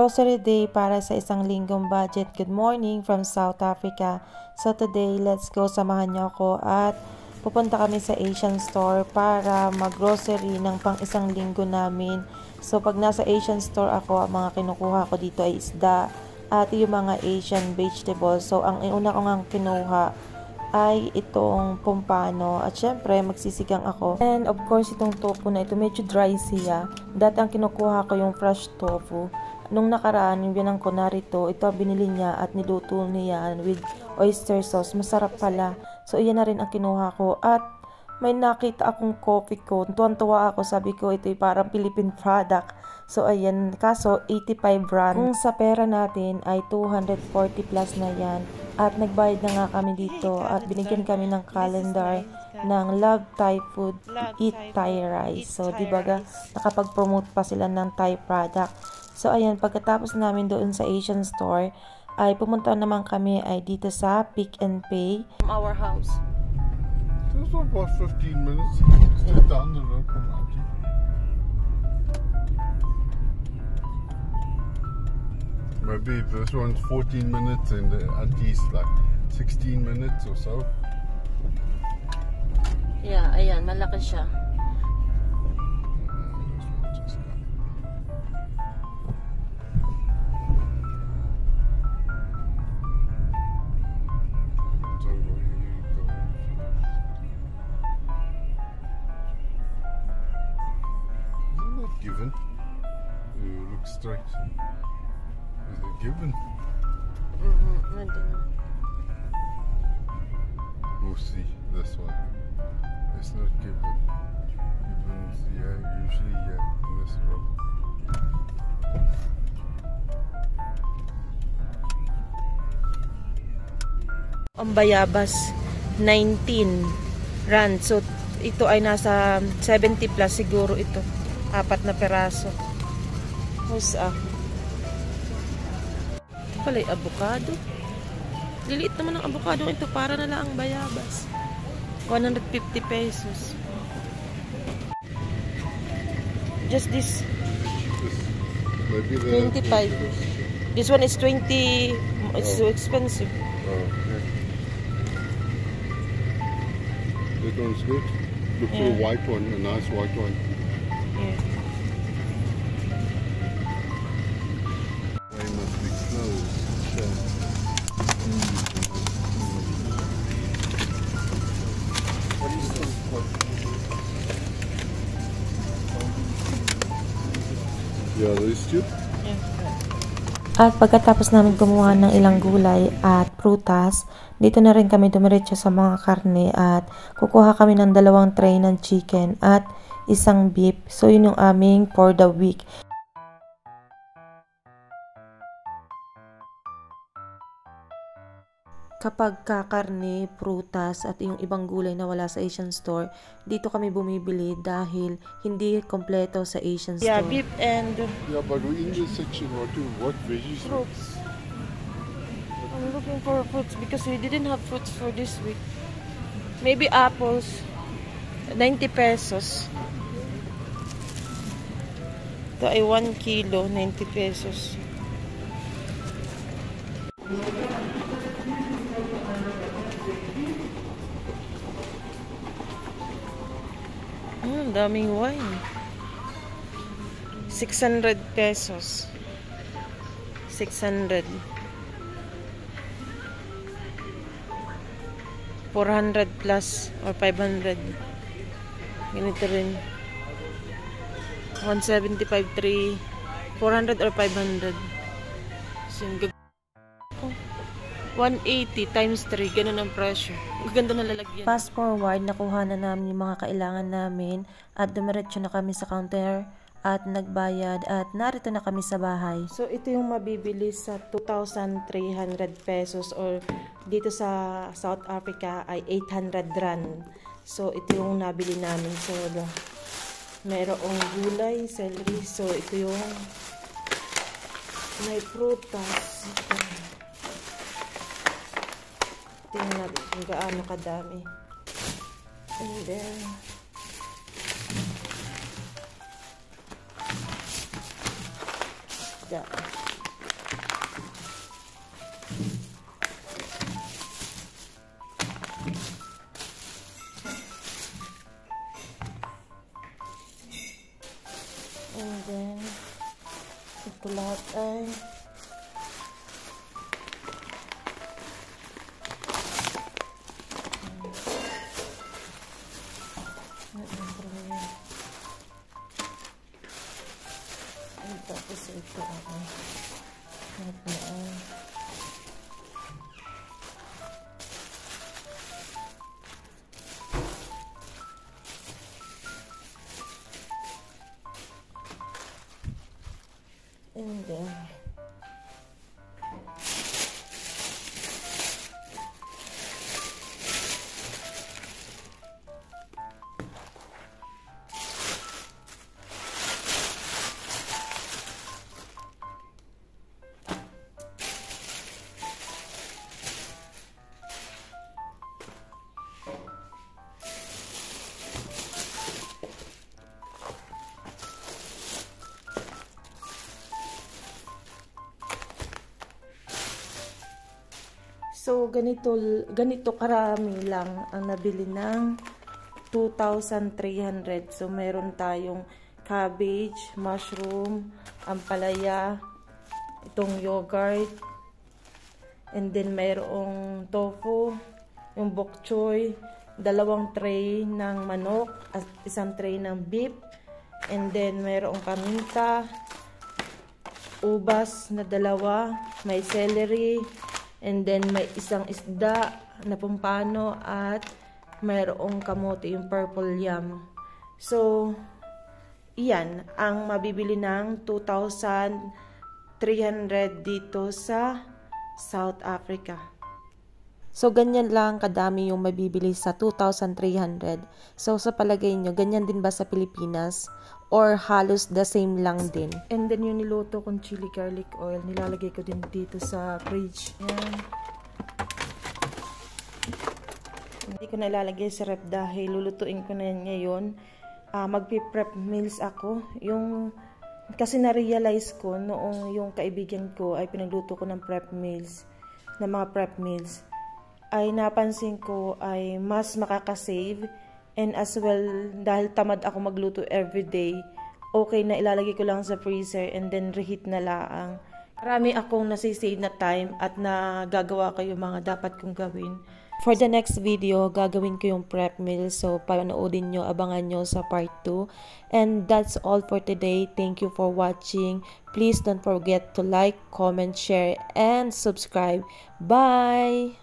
Grocery day para sa isang linggong budget. Good morning from South Africa. So today, let's go. Samahan niyo ako at pupunta kami sa Asian store para mag-grocery ng pang isang linggo namin. So pag nasa Asian store ako, ang mga kinukuha ko dito ay isda at yung mga Asian vegetables. So ang una ko ngang kinuha ay itong pompano at syempre magsisigang ako. And of course itong tofu na ito medyo dry siya. Dati ang kinukuha ko yung fresh tofu. Nung nakaraan yung binang ko narito, ito binili niya at niluto niya with oyster sauce. Masarap pala. So iyan na rin ang kinuha ko at may nakita akong coffee ko. Tuwan-tuwa ako, sabi ko ito ay parang Philippine product. So ayan, kaso 85 rand. Kung sa pera natin ay 240 plus na yan. At nagbayad na nga kami dito at binigyan kami ng calendar ng Love Thai Food, Eat Thai Rice. So diba nakapag-promote pa sila ng Thai product. So ayan, pagkatapos namin doon sa Asian store ay pumunta naman kami ay dito sa Pick n Pay from our house. So it's about 15 minutes. Just down the road from Aji. Maybe this one's 14 minutes and at least like 16 minutes or so. Yeah, ayan, malaki siya. Given? You look straight. Is it given? We'll see this one. It's not given. Given's usually in this row. Ang bayabas 19 rand. So ito ay nasa 70 plus siguro ito. 4 na peraso. Husa. Pala'y avocado. Liliit naman ang avocado ito. Para na lang ang bayabas. 150 pesos. Just this. Maybe 25. This one is 20. It's so expensive. Oh, okay. That one's good. Look for a white one, a nice white one. Yeah. They must be closed. So. What is this? Yeah, those two. At pagkatapos namin kumuha ng ilang gulay at prutas, dito na rin kami dumiretso sa mga karne at kukuha kami ng 2 tray ng chicken at isang beef. So yun yung aming for the week. Kapag kakarne, prutas at yung ibang gulay na wala sa Asian store, dito kami bumibili dahil hindi kompleto sa Asian store. Yeah, beef and Yeah, but we're in this section. What veggies? fruits. I'm looking for fruits because we didn't have fruits for this week. Maybe apples. 90 pesos. Ito ay 1 kilo, 90 pesos. Daming wine. 600 pesos. 600. 400 plus or 500. Ganito rin. 175, 3, 400 or 500. So, 180 times 3. Ganun ang presyo. Ganda na lalagyan. Fast forward, nakuha na namin yung mga kailangan namin at dumiretso na kami sa counter at nagbayad at narito na kami sa bahay. So, ito yung mabibili sa 2,300 pesos or dito sa South Africa ay 800 rand. So, ito yung nabili namin. So, mayroong gulay, celery. So, ito yung may prutas. Tingnan natin kung gaano kadami. And then, yeah. And then, ito lahat ay tapos ito ako lahat na and then so, ganito karami lang ang nabili ng 2,300. So, meron tayong cabbage, mushroom, ampalaya, itong yogurt, and then mayroong tofu, yung bok choy, 2 tray ng manok, at 1 tray ng beef, and then mayroong paminta, ubas na 2, may celery, and then may isang isda na pumpano at mayroong kamote, yung purple yam. So, iyan ang mabibili ng 2,300 dito sa South Africa. So, ganyan lang kadami yung mabibili sa 2,300. So, sa palagay nyo, ganyan din ba sa Pilipinas? Or halos the same lang din? And then, yung niluto kong chili garlic oil, nilalagay ko din dito sa fridge. Yan. Hindi ko na ilalagay sa rep dahil lulutuin ko na yan ngayon. Magpi-prep meals ako. Kasi na-realize ko noong yung kaibigan ko ay pinagluto ko ng prep meals, ng mga prep meals, ay napansin ko ay mas makakasave, and as well dahil tamad ako magluto everyday, okay na ilalagay ko lang sa freezer and then reheat na laang. Marami akong nasisave na time at nagagawa ko yung mga dapat kong gawin. For the next video, gagawin ko yung prep meal. So, panoodin nyo, abangan nyo sa part 2. And that's all for today. Thank you for watching. Please don't forget to like, comment, share, and subscribe. Bye!